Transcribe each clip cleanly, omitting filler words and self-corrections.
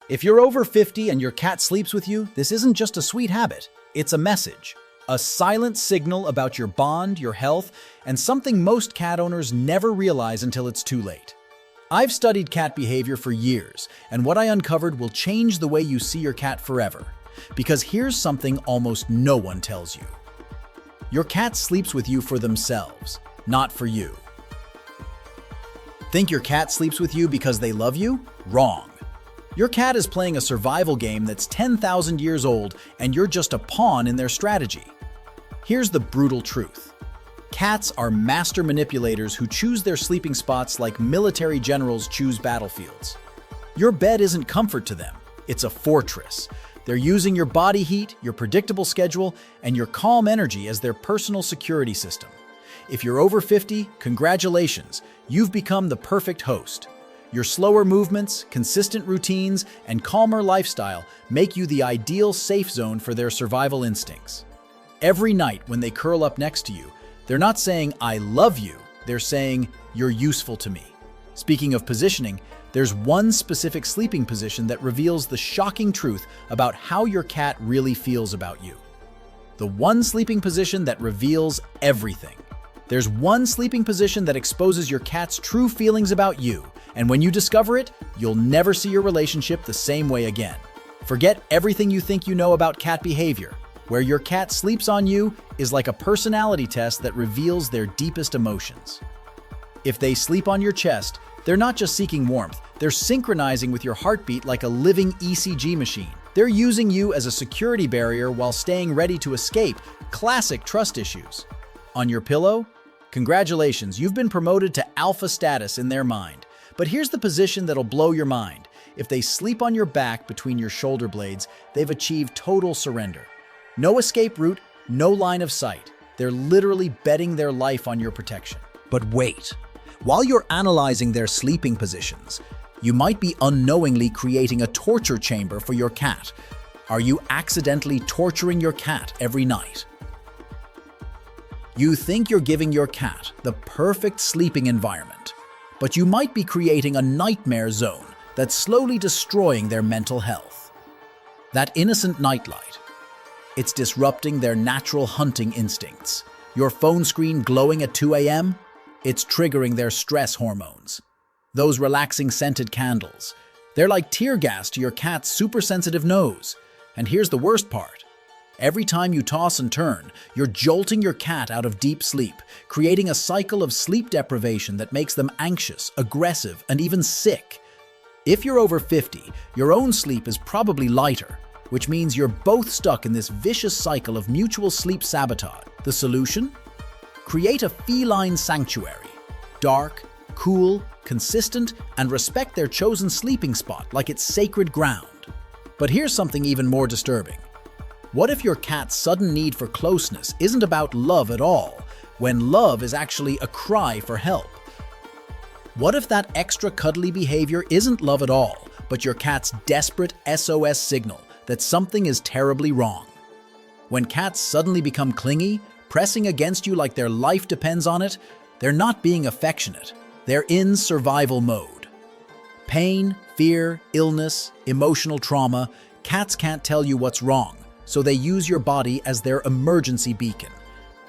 If you're over 50 and your cat sleeps with you, this isn't just a sweet habit, it's a message. A silent signal about your bond, your health, and something most cat owners never realize until it's too late. I've studied cat behavior for years, and what I uncovered will change the way you see your cat forever. Because here's something almost no one tells you. Your cat sleeps with you for themselves, not for you. Think your cat sleeps with you because they love you? Wrong. Your cat is playing a survival game that's 10,000 years old, and you're just a pawn in their strategy. Here's the brutal truth. Cats are master manipulators who choose their sleeping spots like military generals choose battlefields. Your bed isn't comfort to them, it's a fortress. They're using your body heat, your predictable schedule, and your calm energy as their personal security system. If you're over 50, congratulations, you've become the perfect host. Your slower movements, consistent routines, and calmer lifestyle make you the ideal safe zone for their survival instincts. Every night when they curl up next to you, they're not saying, "I love you," they're saying, "You're useful to me." Speaking of positioning, there's one specific sleeping position that reveals the shocking truth about how your cat really feels about you. The one sleeping position that reveals everything. There's one sleeping position that exposes your cat's true feelings about you, and when you discover it, you'll never see your relationship the same way again. Forget everything you think you know about cat behavior. Where your cat sleeps on you is like a personality test that reveals their deepest emotions. If they sleep on your chest, they're not just seeking warmth, they're synchronizing with your heartbeat like a living ECG machine. They're using you as a security barrier while staying ready to escape. Classic trust issues. On your pillow? Congratulations, you've been promoted to alpha status in their mind. But here's the position that'll blow your mind. If they sleep on your back between your shoulder blades, they've achieved total surrender. No escape route, no line of sight. They're literally betting their life on your protection. But wait, while you're analyzing their sleeping positions, you might be unknowingly creating a torture chamber for your cat. Are you accidentally torturing your cat every night? You think you're giving your cat the perfect sleeping environment, but you might be creating a nightmare zone that's slowly destroying their mental health. That innocent nightlight, it's disrupting their natural hunting instincts. Your phone screen glowing at 2 a.m., it's triggering their stress hormones. Those relaxing scented candles, they're like tear gas to your cat's super-sensitive nose. And here's the worst part. Every time you toss and turn, you're jolting your cat out of deep sleep, creating a cycle of sleep deprivation that makes them anxious, aggressive, and even sick. If you're over 50, your own sleep is probably lighter, which means you're both stuck in this vicious cycle of mutual sleep sabotage. The solution? Create a feline sanctuary. Dark, cool, consistent, and respect their chosen sleeping spot like it's sacred ground. But here's something even more disturbing. What if your cat's sudden need for closeness isn't about love at all, when love is actually a cry for help? What if that extra cuddly behavior isn't love at all, but your cat's desperate SOS signal that something is terribly wrong? When cats suddenly become clingy, pressing against you like their life depends on it, they're not being affectionate, they're in survival mode. Pain, fear, illness, emotional trauma, cats can't tell you what's wrong, so they use your body as their emergency beacon.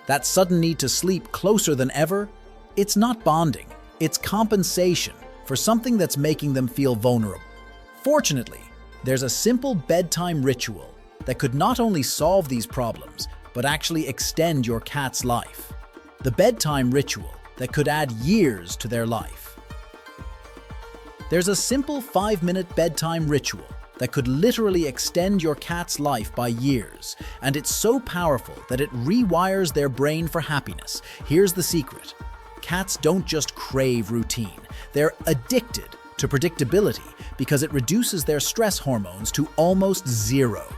That sudden need to sleep closer than ever, it's not bonding, it's compensation for something that's making them feel vulnerable. Fortunately, there's a simple bedtime ritual that could not only solve these problems, but actually extend your cat's life. The bedtime ritual that could add years to their life. There's a simple 5-minute bedtime ritual that could literally extend your cat's life by years, and it's so powerful that it rewires their brain for happiness. Here's the secret. Cats don't just crave routine, they're addicted to predictability because it reduces their stress hormones to almost zero.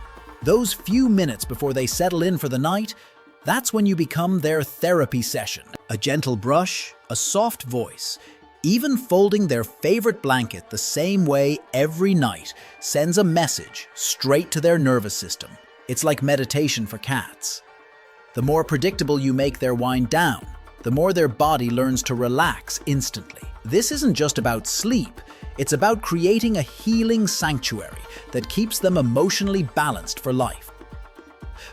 Those few minutes before they settle in for the night, that's when you become their therapy session. A gentle brush, a soft voice, even folding their favorite blanket the same way every night sends a message straight to their nervous system. It's like meditation for cats. The more predictable you make their wind down, the more their body learns to relax instantly. This isn't just about sleep, It's about creating a healing sanctuary that keeps them emotionally balanced for life.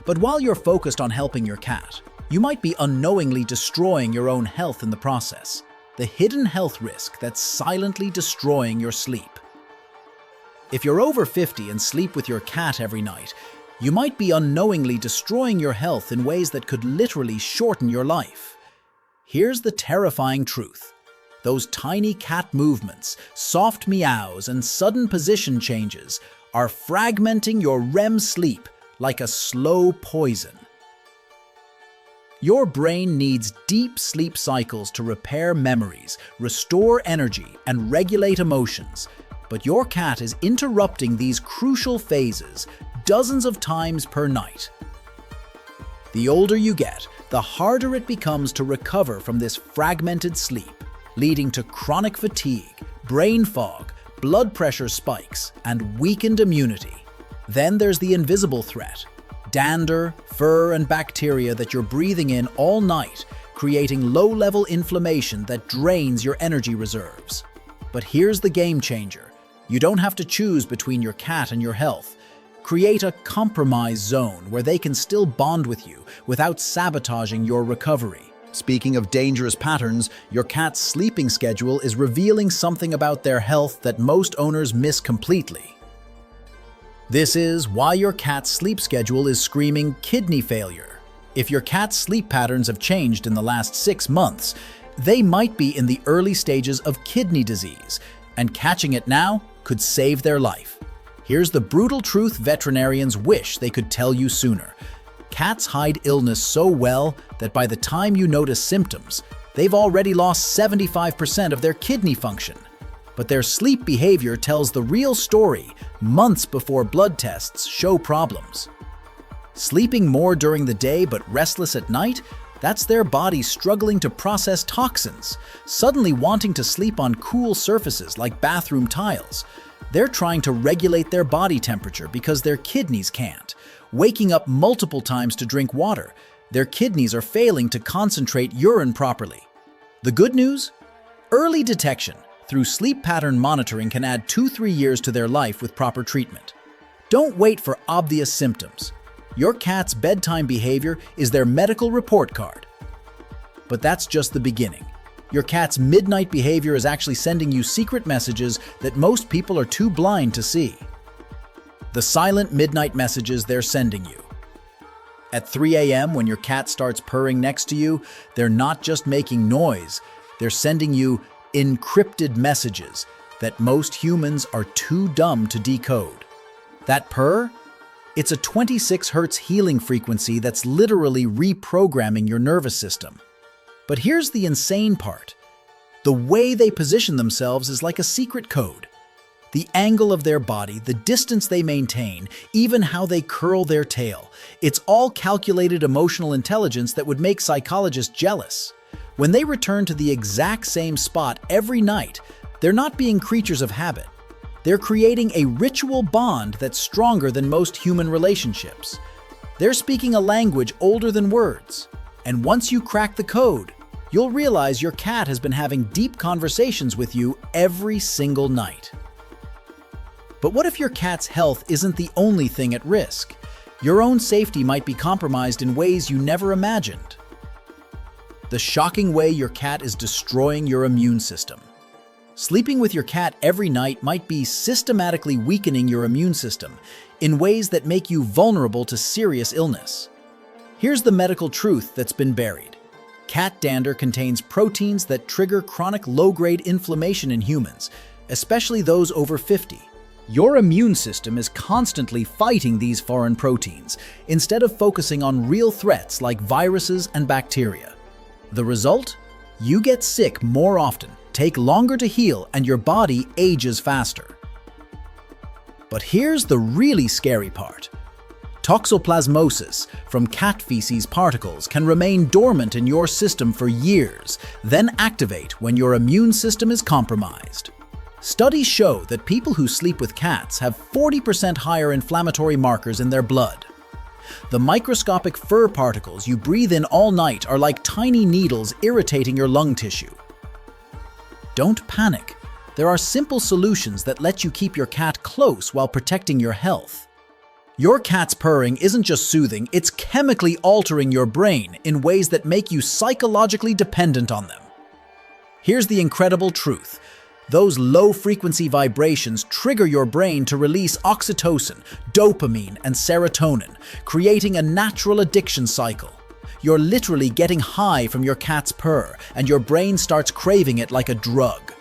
But while you're focused on helping your cat, you might be unknowingly destroying your own health in the process. The hidden health risk that's silently destroying your sleep. If you're over 50 and sleep with your cat every night, you might be unknowingly destroying your health in ways that could literally shorten your life. Here's the terrifying truth. Those tiny cat movements, soft meows, and sudden position changes are fragmenting your REM sleep like a slow poison. Your brain needs deep sleep cycles to repair memories, restore energy, and regulate emotions. But your cat is interrupting these crucial phases dozens of times per night. The older you get, the harder it becomes to recover from this fragmented sleep, leading to chronic fatigue, brain fog, blood pressure spikes, and weakened immunity. Then there's the invisible threat: dander, fur, and bacteria that you're breathing in all night, creating low-level inflammation that drains your energy reserves. But here's the game changer. You don't have to choose between your cat and your health. Create a compromise zone where they can still bond with you without sabotaging your recovery. Speaking of dangerous patterns, your cat's sleeping schedule is revealing something about their health that most owners miss completely. This is why your cat's sleep schedule is screaming kidney failure. If your cat's sleep patterns have changed in the last 6 months, they might be in the early stages of kidney disease, and catching it now could save their life. Here's the brutal truth veterinarians wish they could tell you sooner. Cats hide illness so well that by the time you notice symptoms, they've already lost 75% of their kidney function. But their sleep behavior tells the real story months before blood tests show problems. Sleeping more during the day but restless at night? That's their body struggling to process toxins, suddenly wanting to sleep on cool surfaces like bathroom tiles. They're trying to regulate their body temperature because their kidneys can't. Waking up multiple times to drink water, their kidneys are failing to concentrate urine properly. The good news? Early detection through sleep pattern monitoring can add 2-3 years to their life with proper treatment. Don't wait for obvious symptoms. Your cat's bedtime behavior is their medical report card. But that's just the beginning. Your cat's midnight behavior is actually sending you secret messages that most people are too blind to see. The silent midnight messages they're sending you. At 3 a.m. when your cat starts purring next to you, they're not just making noise, they're sending you encrypted messages that most humans are too dumb to decode. That purr? It's a 26 Hz healing frequency that's literally reprogramming your nervous system. But here's the insane part. The way they position themselves is like a secret code. The angle of their body, the distance they maintain, even how they curl their tail. It's all calculated emotional intelligence that would make psychologists jealous. When they return to the exact same spot every night, they're not being creatures of habit. They're creating a ritual bond that's stronger than most human relationships. They're speaking a language older than words. And once you crack the code, you'll realize your cat has been having deep conversations with you every single night. But what if your cat's health isn't the only thing at risk? Your own safety might be compromised in ways you never imagined. The shocking way your cat is destroying your immune system. Sleeping with your cat every night might be systematically weakening your immune system in ways that make you vulnerable to serious illness. Here's the medical truth that's been buried. Cat dander contains proteins that trigger chronic low-grade inflammation in humans, especially those over 50. Your immune system is constantly fighting these foreign proteins, instead of focusing on real threats like viruses and bacteria. The result? You get sick more often, take longer to heal, and your body ages faster. But here's the really scary part. Toxoplasmosis from cat feces particles can remain dormant in your system for years, then activate when your immune system is compromised. Studies show that people who sleep with cats have 40% higher inflammatory markers in their blood. The microscopic fur particles you breathe in all night are like tiny needles irritating your lung tissue. Don't panic. there are simple solutions that let you keep your cat close while protecting your health. Your cat's purring isn't just soothing, it's chemically altering your brain in ways that make you psychologically dependent on them. Here's the incredible truth. Those low-frequency vibrations trigger your brain to release oxytocin, dopamine, and serotonin, creating a natural addiction cycle. You're literally getting high from your cat's purr, and your brain starts craving it like a drug.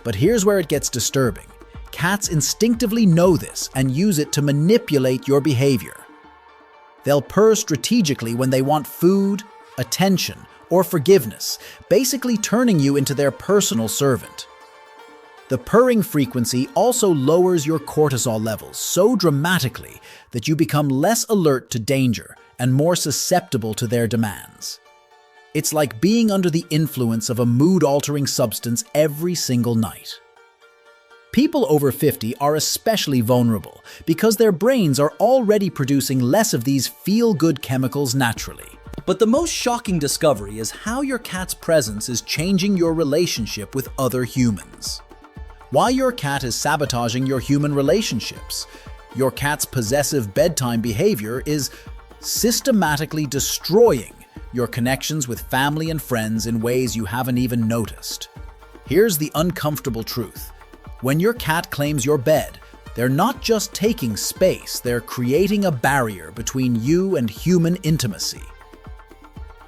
But here's where it gets disturbing. Cats instinctively know this and use it to manipulate your behavior. They'll purr strategically when they want food, attention, or forgiveness, basically turning you into their personal servant. The purring frequency also lowers your cortisol levels so dramatically that you become less alert to danger and more susceptible to their demands. It's like being under the influence of a mood-altering substance every single night. People over 50 are especially vulnerable because their brains are already producing less of these feel-good chemicals naturally. But the most shocking discovery is how your cat's presence is changing your relationship with other humans. Why your cat is sabotaging your human relationships. Your cat's possessive bedtime behavior is systematically destroying your connections with family and friends in ways you haven't even noticed. Here's the uncomfortable truth. When your cat claims your bed, they're not just taking space, they're creating a barrier between you and human intimacy.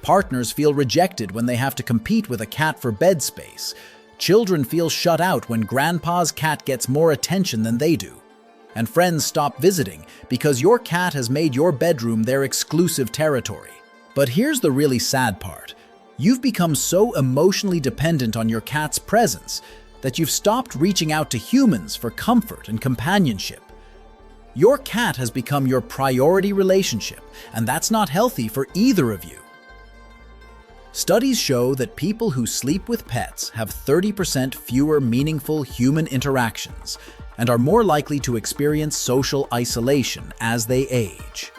Partners feel rejected when they have to compete with a cat for bed space. Children feel shut out when grandpa's cat gets more attention than they do. And friends stop visiting because your cat has made your bedroom their exclusive territory. But here's the really sad part. You've become so emotionally dependent on your cat's presence that you've stopped reaching out to humans for comfort and companionship. Your cat has become your priority relationship, and that's not healthy for either of you. Studies show that people who sleep with pets have 30% fewer meaningful human interactions and are more likely to experience social isolation as they age.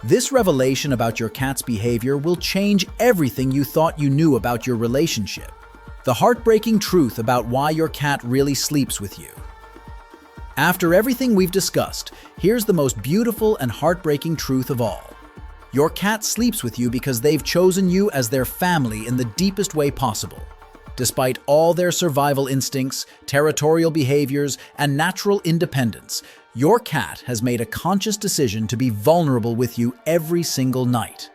This revelation about your cat's behavior will change everything you thought you knew about your relationship. The heartbreaking truth about why your cat really sleeps with you. After everything we've discussed, here's the most beautiful and heartbreaking truth of all. Your cat sleeps with you because they've chosen you as their family in the deepest way possible. Despite all their survival instincts, territorial behaviors, and natural independence, your cat has made a conscious decision to be vulnerable with you every single night.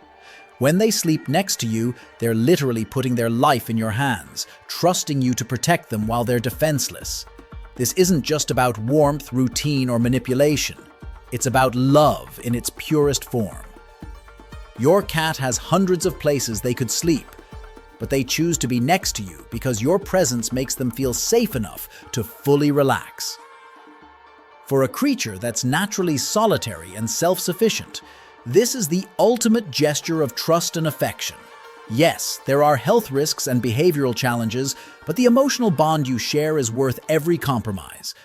When they sleep next to you, they're literally putting their life in your hands, trusting you to protect them while they're defenseless. This isn't just about warmth, routine, or manipulation. It's about love in its purest form. Your cat has hundreds of places they could sleep, but they choose to be next to you because your presence makes them feel safe enough to fully relax. For a creature that's naturally solitary and self-sufficient, this is the ultimate gesture of trust and affection. Yes, there are health risks and behavioral challenges, but the emotional bond you share is worth every compromise.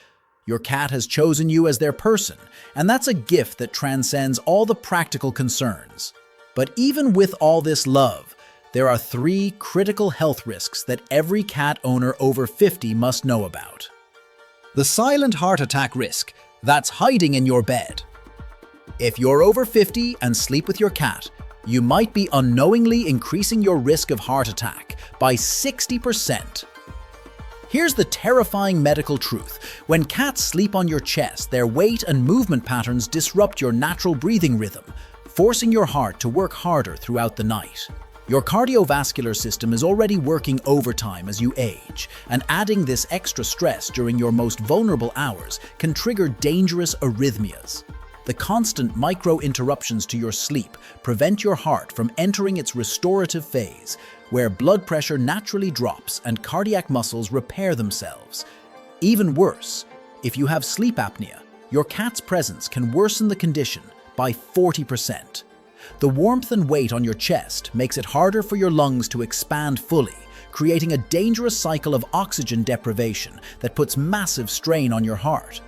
Your cat has chosen you as their person, and that's a gift that transcends all the practical concerns. But even with all this love, there are 3 critical health risks that every cat owner over 50 must know about. The silent heart attack risk that's hiding in your bed. If you're over 50 and sleep with your cat, you might be unknowingly increasing your risk of heart attack by 60%. Here's the terrifying medical truth. When cats sleep on your chest, their weight and movement patterns disrupt your natural breathing rhythm, forcing your heart to work harder throughout the night. Your cardiovascular system is already working overtime as you age, and adding this extra stress during your most vulnerable hours can trigger dangerous arrhythmias. The constant micro-interruptions to your sleep prevent your heart from entering its restorative phase, where blood pressure naturally drops and cardiac muscles repair themselves. Even worse, if you have sleep apnea, your cat's presence can worsen the condition by 40%. The warmth and weight on your chest makes it harder for your lungs to expand fully, creating a dangerous cycle of oxygen deprivation that puts massive strain on your heart.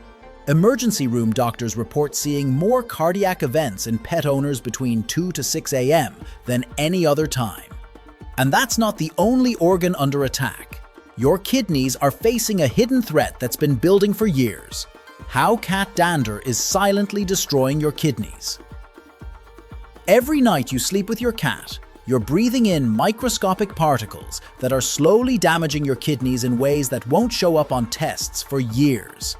Emergency room doctors report seeing more cardiac events in pet owners between 2 to 6 a.m. than any other time. And that's not the only organ under attack. Your kidneys are facing a hidden threat that's been building for years. How cat dander is silently destroying your kidneys. Every night you sleep with your cat, you're breathing in microscopic particles that are slowly damaging your kidneys in ways that won't show up on tests for years.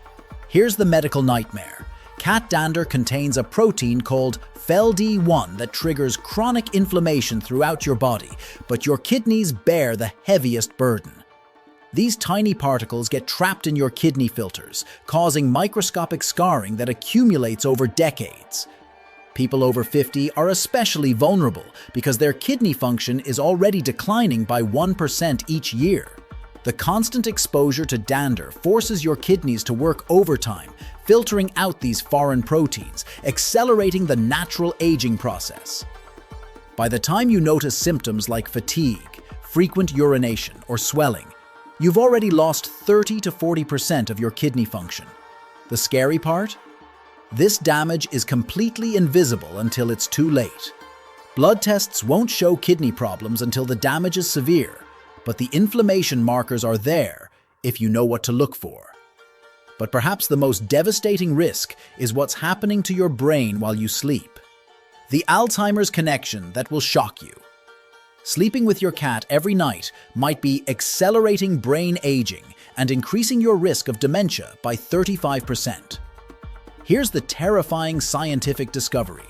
Here's the medical nightmare. Cat dander contains a protein called FeLD1 that triggers chronic inflammation throughout your body, but your kidneys bear the heaviest burden. These tiny particles get trapped in your kidney filters, causing microscopic scarring that accumulates over decades. People over 50 are especially vulnerable because their kidney function is already declining by 1% each year. The constant exposure to dander forces your kidneys to work overtime, filtering out these foreign proteins, accelerating the natural aging process. By the time you notice symptoms like fatigue, frequent urination, or swelling, you've already lost 30 to 40% of your kidney function. The scary part? This damage is completely invisible until it's too late. Blood tests won't show kidney problems until the damage is severe, but the inflammation markers are there if you know what to look for. But perhaps the most devastating risk is what's happening to your brain while you sleep. The Alzheimer's connection that will shock you. Sleeping with your cat every night might be accelerating brain aging and increasing your risk of dementia by 35%. Here's the terrifying scientific discovery.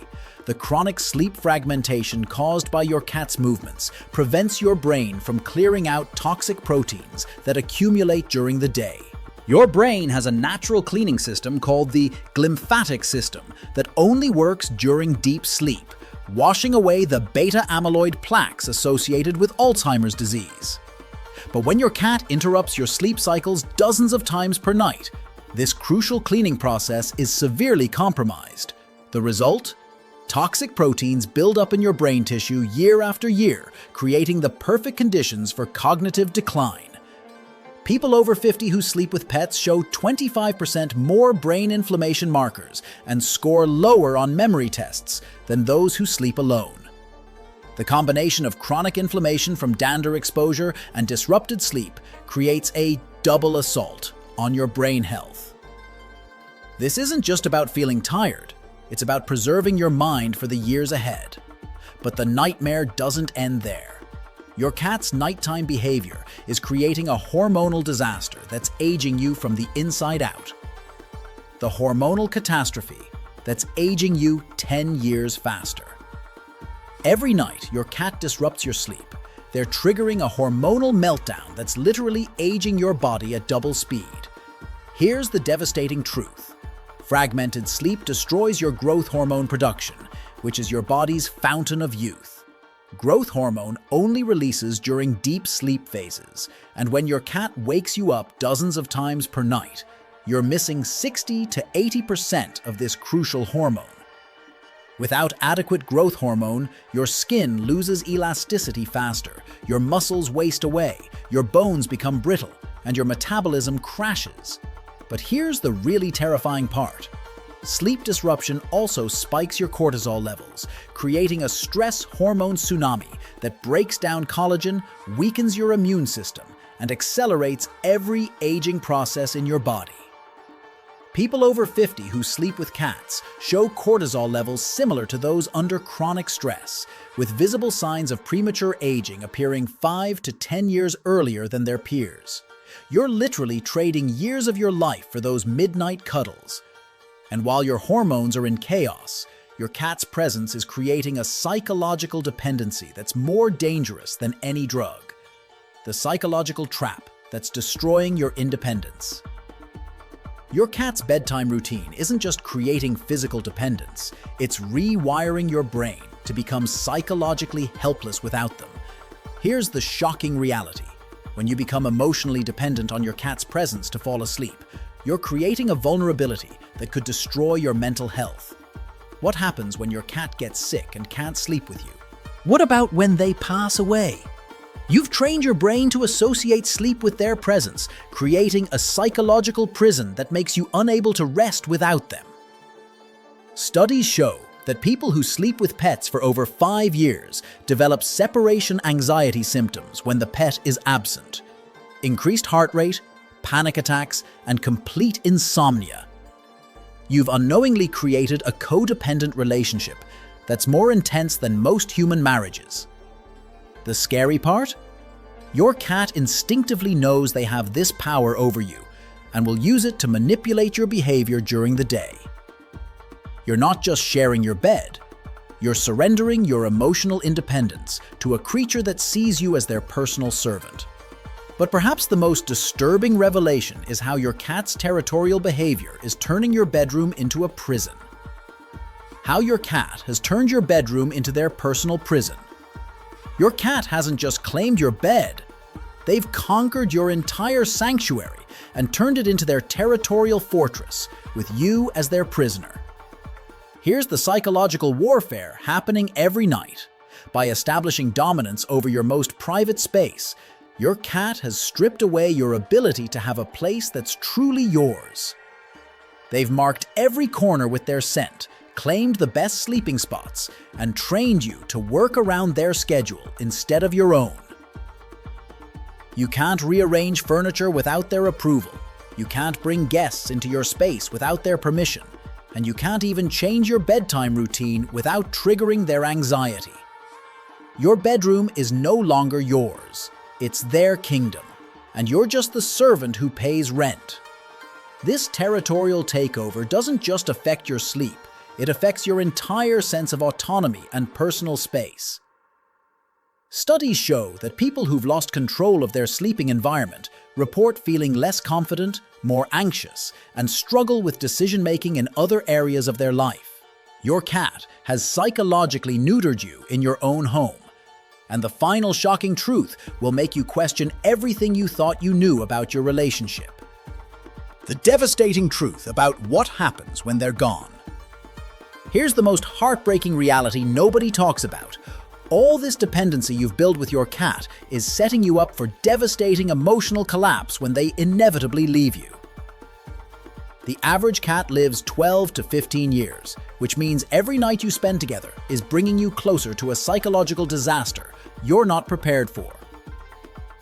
The chronic sleep fragmentation caused by your cat's movements prevents your brain from clearing out toxic proteins that accumulate during the day. Your brain has a natural cleaning system called the glymphatic system that only works during deep sleep, washing away the beta-amyloid plaques associated with Alzheimer's disease. But when your cat interrupts your sleep cycles dozens of times per night, this crucial cleaning process is severely compromised. The result? Toxic proteins build up in your brain tissue year after year, creating the perfect conditions for cognitive decline. People over 50 who sleep with pets show 25% more brain inflammation markers and score lower on memory tests than those who sleep alone. The combination of chronic inflammation from dander exposure and disrupted sleep creates a double assault on your brain health. This isn't just about feeling tired, it's about preserving your mind for the years ahead. But the nightmare doesn't end there. Your cat's nighttime behavior is creating a hormonal disaster that's aging you from the inside out. The hormonal catastrophe that's aging you 10 years faster. Every night, your cat disrupts your sleep. They're triggering a hormonal meltdown that's literally aging your body at double speed. Here's the devastating truth. Fragmented sleep destroys your growth hormone production, which is your body's fountain of youth. Growth hormone only releases during deep sleep phases, and when your cat wakes you up dozens of times per night, you're missing 60 to 80% of this crucial hormone. Without adequate growth hormone, your skin loses elasticity faster, your muscles waste away, your bones become brittle, and your metabolism crashes. But here's the really terrifying part. Sleep disruption also spikes your cortisol levels, creating a stress hormone tsunami that breaks down collagen, weakens your immune system, and accelerates every aging process in your body. People over 50 who sleep with cats show cortisol levels similar to those under chronic stress, with visible signs of premature aging appearing 5 to 10 years earlier than their peers. You're literally trading years of your life for those midnight cuddles. And while your hormones are in chaos, your cat's presence is creating a psychological dependency that's more dangerous than any drug. The psychological trap that's destroying your independence. Your cat's bedtime routine isn't just creating physical dependence, it's rewiring your brain to become psychologically helpless without them. Here's the shocking reality. When you become emotionally dependent on your cat's presence to fall asleep, you're creating a vulnerability that could destroy your mental health. What happens when your cat gets sick and can't sleep with you? What about when they pass away? You've trained your brain to associate sleep with their presence, creating a psychological prison that makes you unable to rest without them. Studies show that people who sleep with pets for over 5 years develop separation anxiety symptoms when the pet is absent. increased heart rate, panic attacks, and complete insomnia. You've unknowingly created a codependent relationship that's more intense than most human marriages. The scary part? Your cat instinctively knows they have this power over you and will use it to manipulate your behavior during the day. You're not just sharing your bed, you're surrendering your emotional independence to a creature that sees you as their personal servant. But perhaps the most disturbing revelation is how your cat's territorial behavior is turning your bedroom into a prison. How your cat has turned your bedroom into their personal prison. Your cat hasn't just claimed your bed, they've conquered your entire sanctuary and turned it into their territorial fortress, with you as their prisoner. Here's the psychological warfare happening every night. By establishing dominance over your most private space, your cat has stripped away your ability to have a place that's truly yours. They've marked every corner with their scent, claimed the best sleeping spots, and trained you to work around their schedule instead of your own. You can't rearrange furniture without their approval. You can't bring guests into your space without their permission. And you can't even change your bedtime routine without triggering their anxiety. Your bedroom is no longer yours. It's their kingdom, and you're just the servant who pays rent. This territorial takeover doesn't just affect your sleep, it affects your entire sense of autonomy and personal space. Studies show that people who've lost control of their sleeping environment report feeling less confident, more anxious, and struggle with decision-making in other areas of their life. Your cat has psychologically neutered you in your own home. And the final shocking truth will make you question everything you thought you knew about your relationship. The devastating truth about what happens when they're gone. Here's the most heartbreaking reality nobody talks about. All this dependency you've built with your cat is setting you up for devastating emotional collapse when they inevitably leave you. The average cat lives 12 to 15 years, which means every night you spend together is bringing you closer to a psychological disaster you're not prepared for.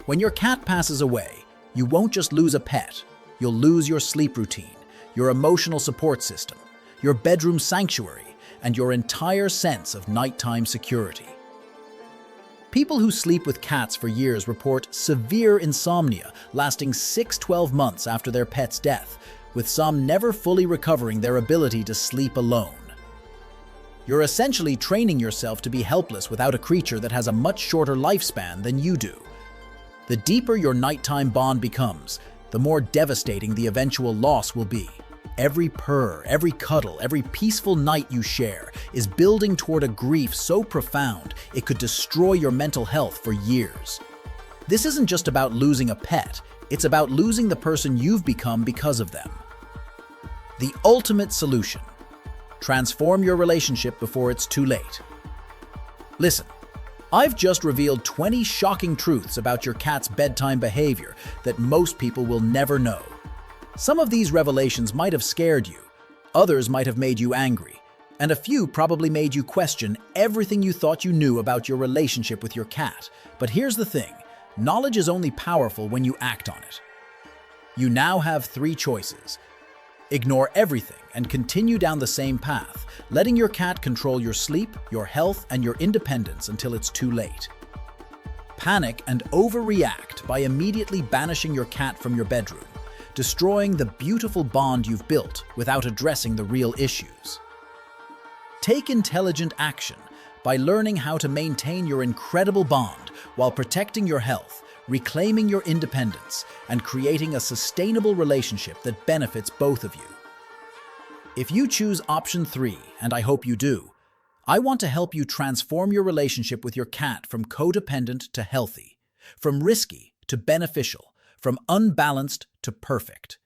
When your cat passes away, you won't just lose a pet, you'll lose your sleep routine, your emotional support system, your bedroom sanctuary, and your entire sense of nighttime security. People who sleep with cats for years report severe insomnia lasting 6-12 months after their pet's death, with some never fully recovering their ability to sleep alone. You're essentially training yourself to be helpless without a creature that has a much shorter lifespan than you do. The deeper your nighttime bond becomes, the more devastating the eventual loss will be. Every purr, every cuddle, every peaceful night you share is building toward a grief so profound it could destroy your mental health for years. This isn't just about losing a pet, it's about losing the person you've become because of them. The ultimate solution: transform your relationship before it's too late. Listen, I've just revealed 20 shocking truths about your cat's bedtime behavior that most people will never know. Some of these revelations might have scared you, others might have made you angry, and a few probably made you question everything you thought you knew about your relationship with your cat. But here's the thing, knowledge is only powerful when you act on it. You now have 3 choices. Ignore everything and continue down the same path, letting your cat control your sleep, your health, and your independence until it's too late. Panic and overreact by immediately banishing your cat from your bedroom, destroying the beautiful bond you've built without addressing the real issues. Take intelligent action by learning how to maintain your incredible bond while protecting your health, reclaiming your independence, and creating a sustainable relationship that benefits both of you. If you choose option 3, and I hope you do, I want to help you transform your relationship with your cat from codependent to healthy, from risky to beneficial, from unbalanced to perfect.